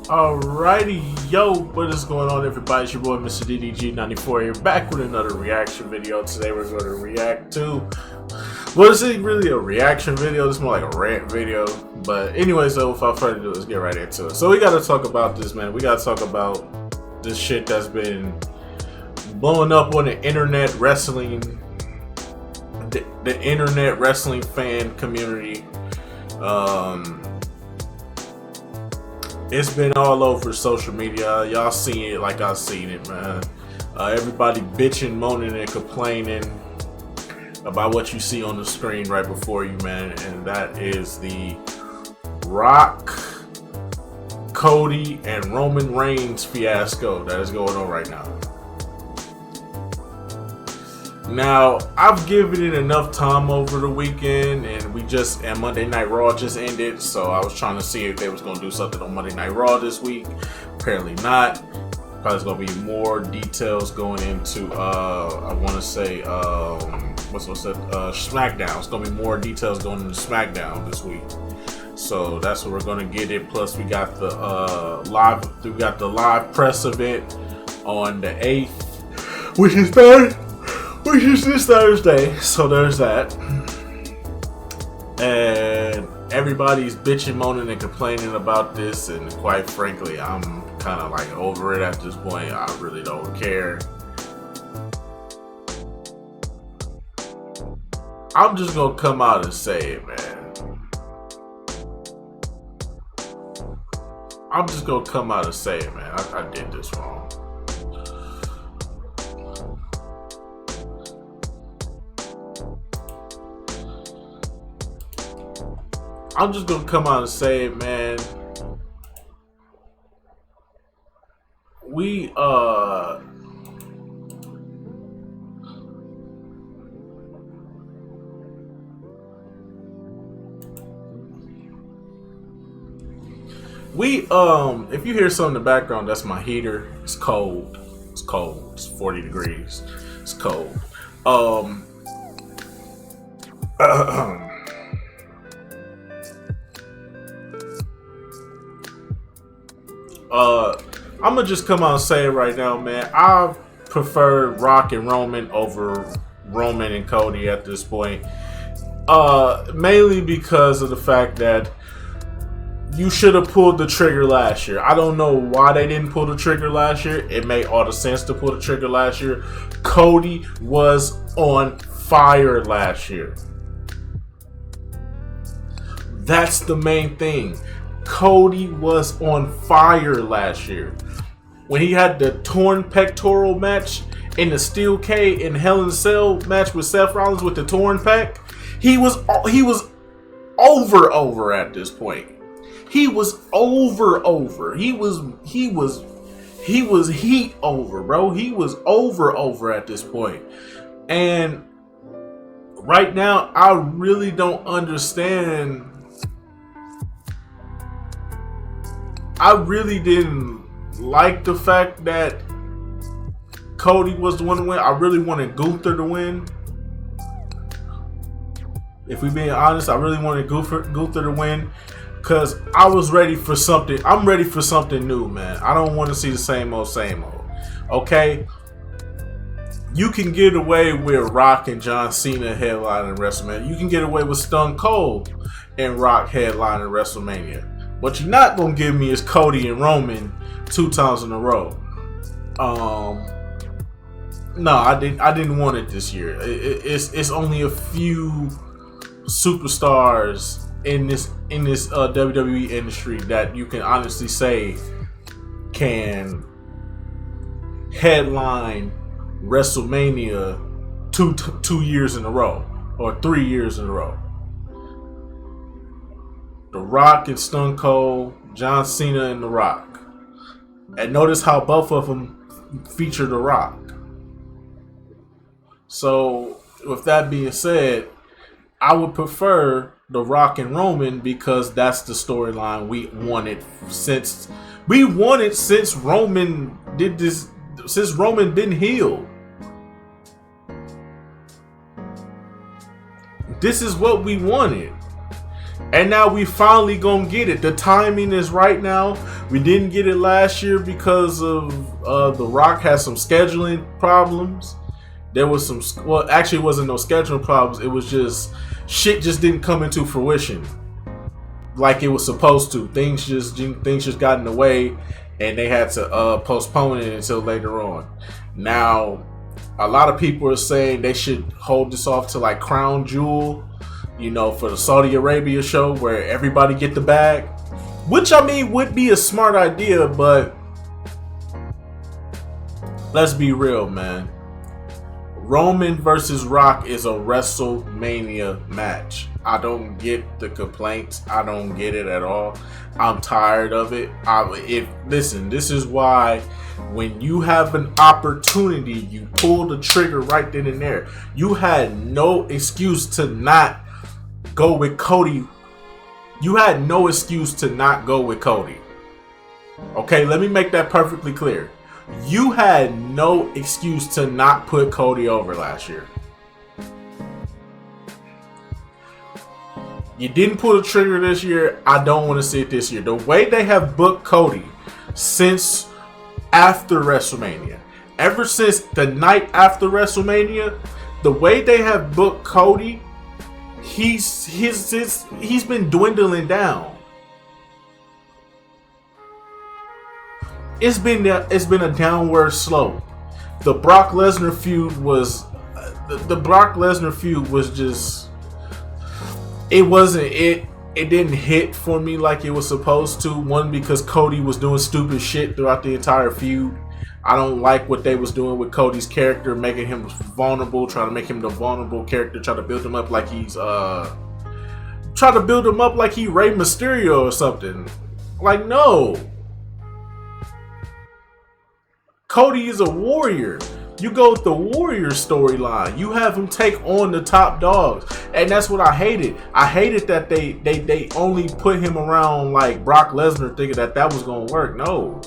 Alrighty, yo, what is going on, everybody? It's your boy, Mr. DDG94 here, back with another reaction video. Today we're going to react to, well, this ain't really a reaction video, it's more like a rant video. But anyways, though, without further ado, let's get right into it. So we got to talk about this, man. We got to talk about this shit that's been blowing up on the internet wrestling, the internet wrestling fan community. It's been all over social media. Y'all seen it like I've seen it, man. Everybody bitching, moaning, and complaining about what you see on the screen right before you, man. And that is the Rock, Cody, and Roman Reigns fiasco that is going on right now. Now, I've given it enough time over the weekend, and Monday Night Raw just ended, so I was trying to see if they was going to do something on Monday Night Raw this week. Apparently not. Probably there's going to be more details going into, I want to say, SmackDown. It's going to be more details going into SmackDown this week. So that's what we're going to get it. Plus, we got the live press event on the 8th, which is this Thursday, so there's that. And everybody's bitching, moaning, and complaining about this, and quite frankly, I'm kind of like over it at this point. I really don't care. I'm just gonna come out and say it, man. I'm just gonna come out and say it, man. I did this wrong. I'm just gonna come out and say it, man. We if you hear something in the background, that's my heater. It's cold. It's cold. It's 40 degrees. It's cold. I'm gonna just come out and say it right now, man. I prefer Rock and Roman over Roman and Cody at this point. Mainly because of the fact that you should have pulled the trigger last year. I don't know why they didn't pull the trigger last year. It made all the sense to pull the trigger last year. Cody was on fire last year. That's the main thing. Cody was on fire last year. When he had the torn pectoral match in the Steel K and Hell in a Cell match with Seth Rollins with the torn pec, he was over at this point. He was over. He was heat over, bro. He was over at this point. And right now, I really don't understand. I really didn't like the fact that Cody was the one to win. I really wanted Gunther to win. If we being honest, I really wanted Gunther to win because I was ready for something. I'm ready for something new, man. I don't want to see the same old. Okay? You can get away with Rock and John Cena headlining WrestleMania. You can get away with Stone Cold and Rock headlining WrestleMania. What you're not gonna give me is Cody and Roman 2 times in a row. No, I didn't want it this year. It's only a few superstars in this WWE industry that you can honestly say can headline WrestleMania two years in a row or 3 years in a row. The Rock and Stone Cold, John Cena and The Rock. And notice how both of them feature The Rock. So, with that being said, I would prefer The Rock and Roman because that's the storyline we wanted since Roman did this, since Roman been healed. This is what we wanted. And now we finally gonna get it. The timing is right now. We didn't get it last year because of The Rock has some scheduling problems. There was some, well, actually it wasn't no scheduling problems. It was just shit just didn't come into fruition like it was supposed to. Things just got in the way, and they had to postpone it until later on. Now, a lot of people are saying they should hold this off to like Crown Jewel, you know, for the Saudi Arabia show where everybody get the bag, which I mean would be a smart idea, but let's be real, man. Roman versus Rock is a WrestleMania match. I don't get the complaints. I don't get it at all. I'm tired of it. Listen, this is why when you have an opportunity, you pull the trigger right then and there. You had no excuse to not go with Cody. You had no excuse to not go with Cody. Okay, let me make that perfectly clear. You had no excuse to not put Cody over last year. You didn't pull the trigger this year. I don't want to see it this year. The way they have booked Cody since after WrestleMania, ever since the night after WrestleMania, the way they have booked Cody, he's been dwindling down. It's been a downward slope. The Brock Lesnar feud was just, it didn't hit for me like it was supposed to. One, because Cody was doing stupid shit throughout the entire feud. I don't like what they was doing with Cody's character, making him vulnerable, trying to make him the vulnerable character, trying to build him up like he's Ray Mysterio or something. Like, no. Cody is a warrior. You go with the warrior storyline. You have him take on the top dogs. And that's what I hated. I hated that they only put him around like Brock Lesnar thinking that was going to work. No.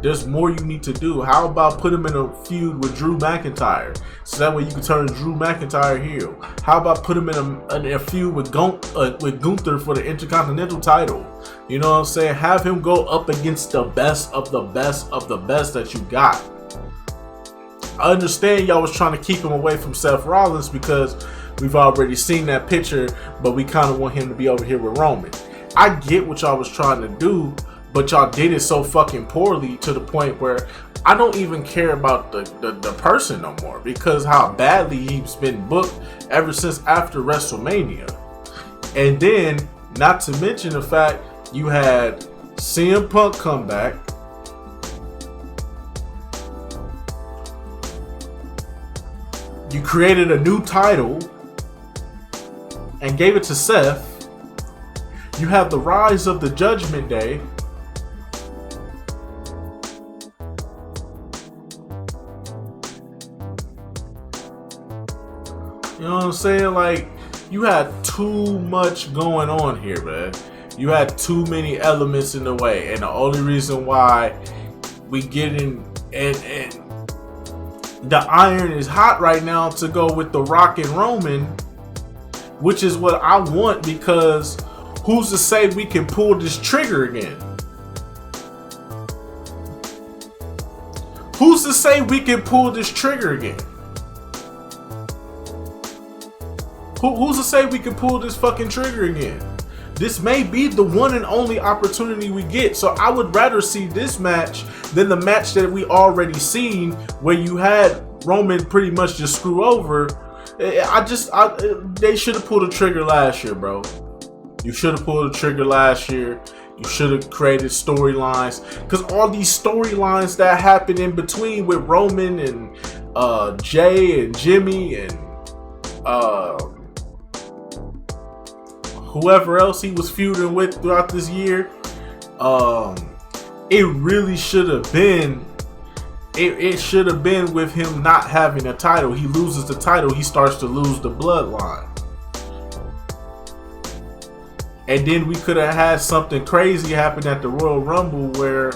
There's more you need to do. How about put him in a feud with Drew McIntyre? So that way you can turn Drew McIntyre heel. How about put him in a feud with Gunther for the Intercontinental title? You know what I'm saying? Have him go up against the best of the best of the best that you got. I understand y'all was trying to keep him away from Seth Rollins because we've already seen that picture, but we kind of want him to be over here with Roman. I get what y'all was trying to do, but y'all did it so fucking poorly to the point where I don't even care about the person no more because how badly he's been booked ever since after WrestleMania. And then, not to mention the fact you had CM Punk come back. You created a new title and gave it to Seth. You have the rise of the Judgment Day. You know what I'm saying? Like, you had too much going on here, man. You had too many elements in the way, and the only reason why we get in and the iron is hot right now to go with The Rock and Roman, which is what I want, because who's to say we can pull this trigger again? Who's to say we can pull this trigger again? Who's to say we can pull this fucking trigger again? This may be the one and only opportunity we get. So I would rather see this match than the match that we already seen where you had Roman pretty much just screw over. They should have pulled the trigger last year, bro. You should have pulled the trigger last year. You should have created storylines, because all these storylines that happened in between with Roman and Jay and Jimmy and whoever else he was feuding with throughout this year, it really should have been. It should have been with him not having a title. He loses the title, he starts to lose the bloodline. And then we could have had something crazy happen at the Royal Rumble where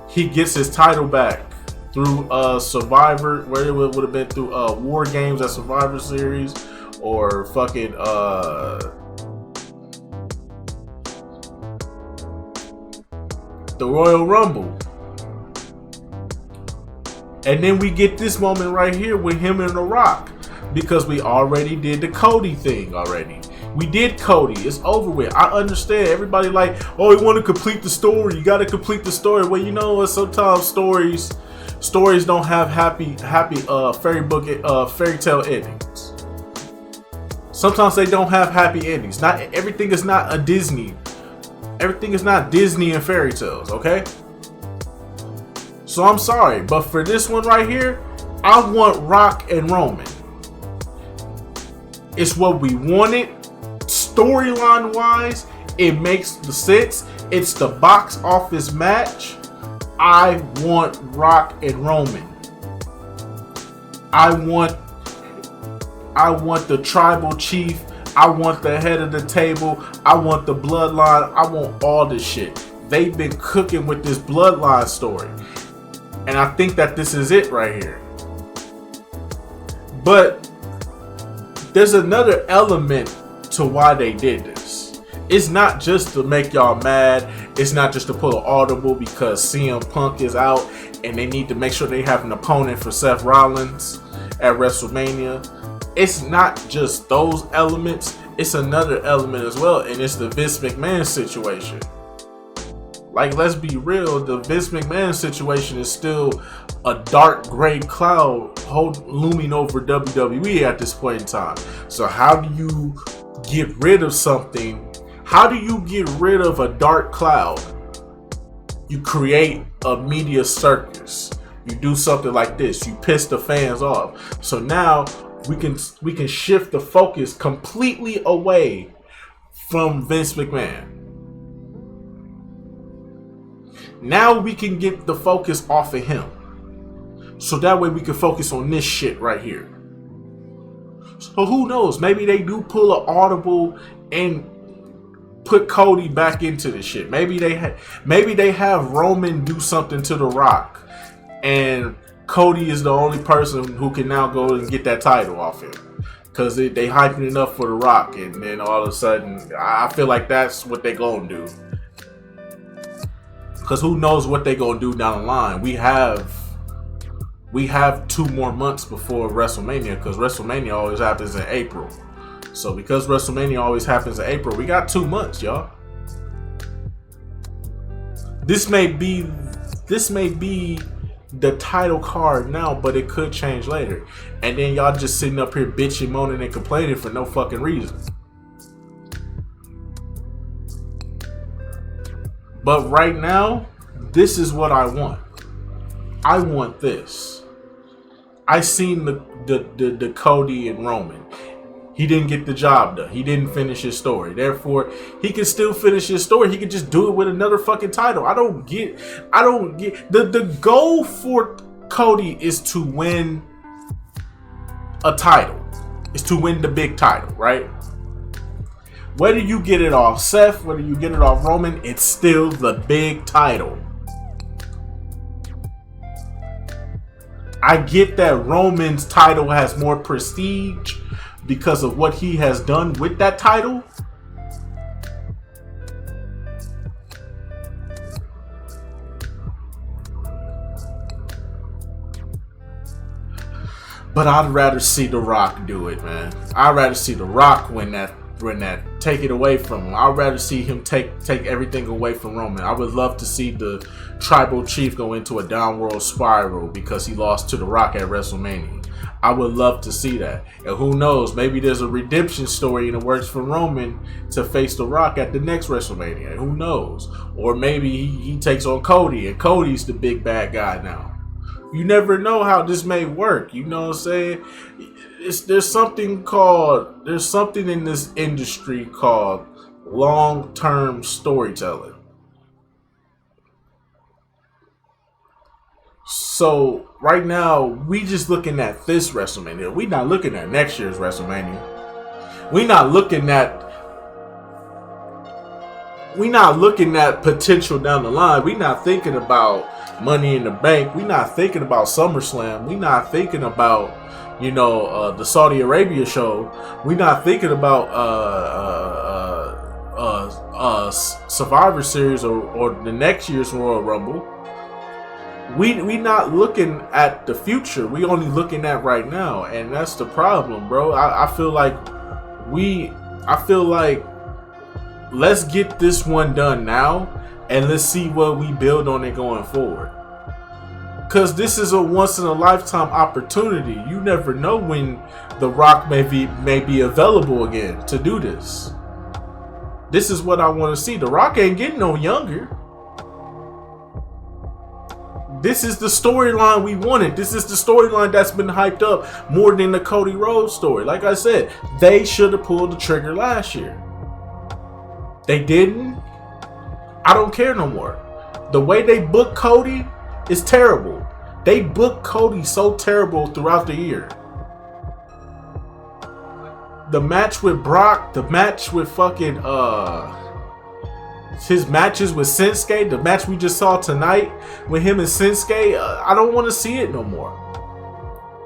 he gets his title back through Survivor, where it would have been through War Games at Survivor Series, or fucking at the Royal Rumble. And then we get this moment right here with him and The Rock, because we already did the Cody thing already. We did Cody. It's over with. I understand. Everybody like, oh, you want to complete the story. You got to complete the story. Well, you know what? Sometimes stories don't have happy fairy tale endings. Sometimes they don't have happy endings. Not everything is not a Disney. Everything is not Disney and fairy tales. Okay. So I'm sorry, but for this one right here, I want Rock and Roman. It's what we wanted. Storyline wise, it makes the sense. It's the box office match. I want Rock and Roman. I want the tribal chief. I want the head of the table. I want the bloodline. I want all this shit. They've been cooking with this bloodline story. And I think that this is it right here. But there's another element to why they did this. It's not just to make y'all mad. It's not just to pull an audible because CM Punk is out and they need to make sure they have an opponent for Seth Rollins at WrestleMania. It's not just those elements. It's another element as well, and it's the Vince McMahon situation. Like, let's be real, the Vince McMahon situation is still a dark gray cloud looming over WWE at this point in time. So how do you get rid of something? How do you get rid of a dark cloud? You create a media circus. You do something like this. You piss the fans off. So now we can shift the focus completely away from Vince McMahon. Now we can get the focus off of him. So that way we can focus on this shit right here. So who knows? Maybe they do pull an audible and put Cody back into this shit. Maybe they have Roman do something to The Rock, and Cody is the only person who can now go and get that title off him. Because they hyping it up for The Rock, and then all of a sudden, I feel like that's what they gonna do. Because who knows what they gonna do down the line. We have 2 more months before WrestleMania, because WrestleMania always happens in April. So because WrestleMania always happens in April, we got 2 months, y'all. This may be the title card now, but it could change later. And then y'all just sitting up here bitching, moaning, and complaining for no fucking reason. But right now, this is what I want. I want this. I seen the Cody and Roman. He didn't get the job done. He didn't finish his story. Therefore, he can still finish his story. He could just do it with another fucking title. I don't get the goal for Cody is to win a title. Is to win the big title, right? Whether you get it off Seth, whether you get it off Roman, it's still the big title. I get that Roman's title has more prestige because of what he has done with that title. But I'd rather see The Rock do it, man. I'd rather see The Rock win that, take it away from him. I'd rather see him take everything away from Roman. I would love to see the tribal chief go into a downward spiral because he lost to The Rock at WrestleMania. I would love to see that. And who knows, maybe there's a redemption story in the works for Roman to face The Rock at the next WrestleMania. Who knows? Or maybe he takes on Cody and Cody's the big bad guy now. You never know how this may work. You know what I'm saying? There's something in this industry called long-term storytelling. So right now, we just looking at this WrestleMania. We not looking at next year's WrestleMania. We not looking at potential down the line. We not thinking about Money in the Bank. We not thinking about SummerSlam. We not thinking about, the Saudi Arabia show. We not thinking about Survivor Series or the next year's Royal Rumble. We not looking at the future. We only looking at right now, and that's the problem, bro. I feel like let's get this one done now, and let's see what we build on it going forward. Cause this is a once in a lifetime opportunity. You never know when The Rock may be available again to do this. This is what I want to see. The Rock ain't getting no younger. This is the storyline we wanted. This is the storyline that's been hyped up more than the Cody Rhodes story. Like I said, they should have pulled the trigger last year. They didn't. I don't care no more. The way they booked Cody is terrible. They booked Cody so terrible throughout the year. The match with Brock, the match with fucking his matches with Shinsuke, the match we just saw tonight with him and Shinsuke, I don't want to see it no more.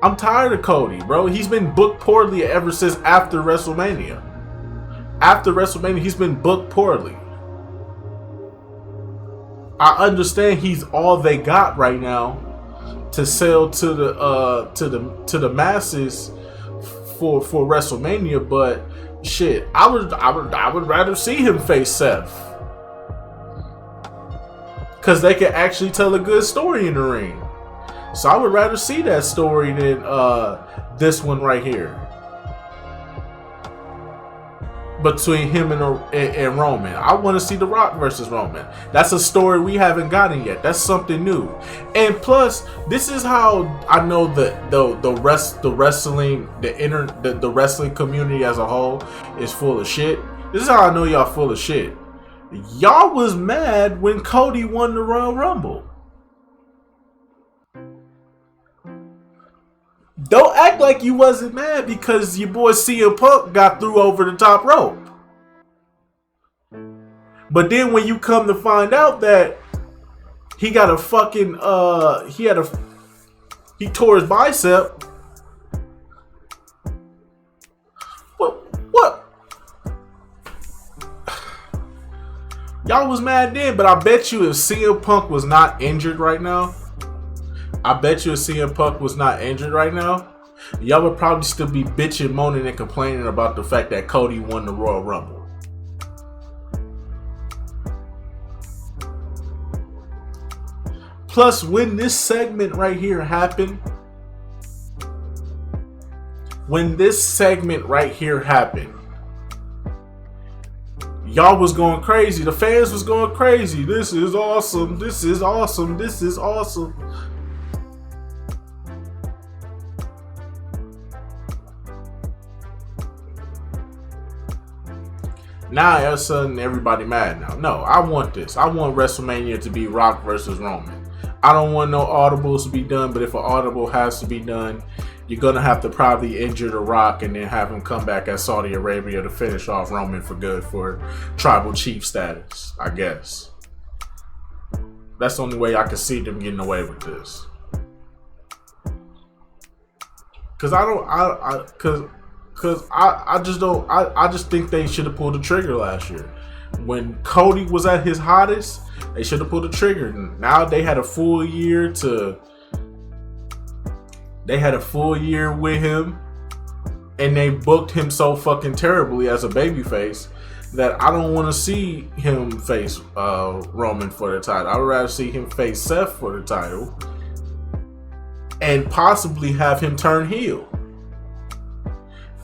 I'm tired of Cody, bro. He's been booked poorly ever since after WrestleMania. After WrestleMania, he's been booked poorly. I understand he's all they got right now to sell to the masses for WrestleMania, but shit, I would rather see him face Seth. Cause they can actually tell a good story in the ring. So I would rather see that story than this one right here. Between him and Roman. I want to see The Rock versus Roman. That's a story we haven't gotten yet. That's something new. And plus, this is how I know that the wrestling community as a whole is full of shit. This is how I know y'all full of shit. Y'all was mad when Cody won the Royal Rumble. Don't act like you wasn't mad because your boy CM Punk got through over the top rope. But then when you come to find out that he got a fucking he tore his bicep. What? Y'all was mad then, but I bet you if CM Punk was not injured right now, y'all would probably still be bitching, moaning, and complaining about the fact that Cody won the Royal Rumble. Plus, when this segment right here happened, y'all was going crazy. The fans was going crazy. This is awesome. This is awesome. This is awesome. Now, all of a sudden, everybody mad now. No, I want this. I want WrestleMania to be Rock versus Roman. I don't want no audibles to be done, but if an audible has to be done, you're going to have to probably injure The Rock and then have him come back at Saudi Arabia to finish off Roman for good for tribal chief status, I guess. That's the only way I can see them getting away with this. Because I just think they should have pulled the trigger last year. When Cody was at his hottest, they should have pulled the trigger. Now they had a full year with him, and they booked him so fucking terribly as a babyface that I don't want to see him face Roman for the title. I would rather see him face Seth for the title and possibly have him turn heel.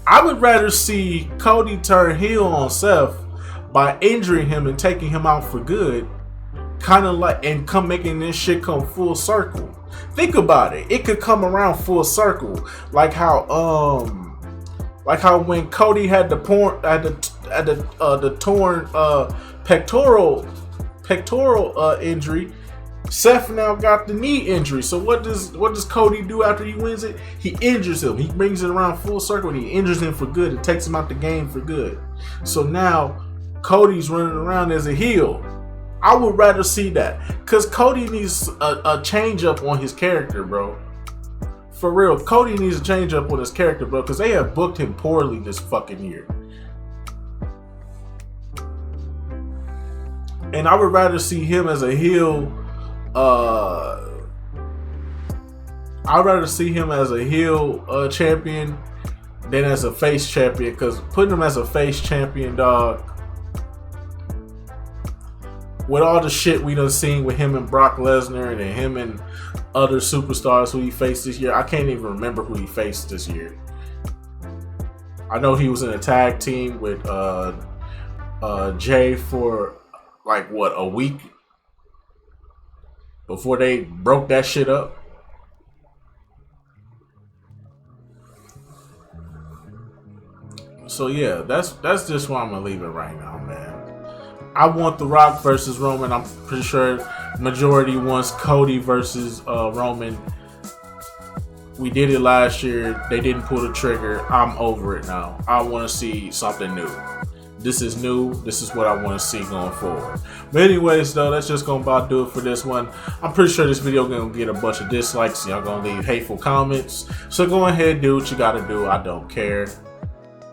I would rather see Cody turn heel on Seth by injuring him and taking him out for good, kind of like, and making this shit come full circle. Think about it. It could come around full circle, like how when Cody had the torn pectoral injury, Seth now got the knee injury. So what does Cody do after he wins it? He injures him. He brings it around full circle and he injures him for good. It takes him out the game for good. So now Cody's running around as a heel. I would rather see that, because Cody needs a change up on his character, bro. For real, Cody needs a change up on his character, bro, because they have booked him poorly this fucking year. And I would rather see him as a heel. I'd rather see him as a heel champion than as a face champion. Because putting him as a face champion, dog, with all the shit we done seen with him and Brock Lesnar and him and other superstars who he faced this year, I can't even remember who he faced this year. I know he was in a tag team with Jay for like what, a week before they broke that shit up. So yeah, that's just why I'm gonna leave it right now, man. I want The Rock versus Roman. I'm pretty sure majority wants Cody versus Roman. We did it last year. They didn't pull the trigger. I'm over it now. I want to see something new. This is new. This is what I want to see going forward. But anyways, though, that's just going to about do it for this one. I'm pretty sure this video going to get a bunch of dislikes. Y'all going to leave hateful comments. So go ahead, do what you got to do. I don't care.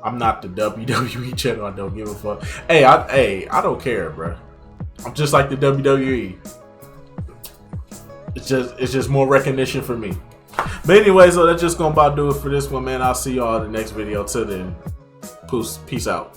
I'm not the WWE channel. I don't give a fuck. Hey, I don't care, bro. I'm just like the WWE. It's just more recognition for me. But anyways, so that's just gonna about do it for this one, man. I'll see y'all in the next video. Till then, peace out.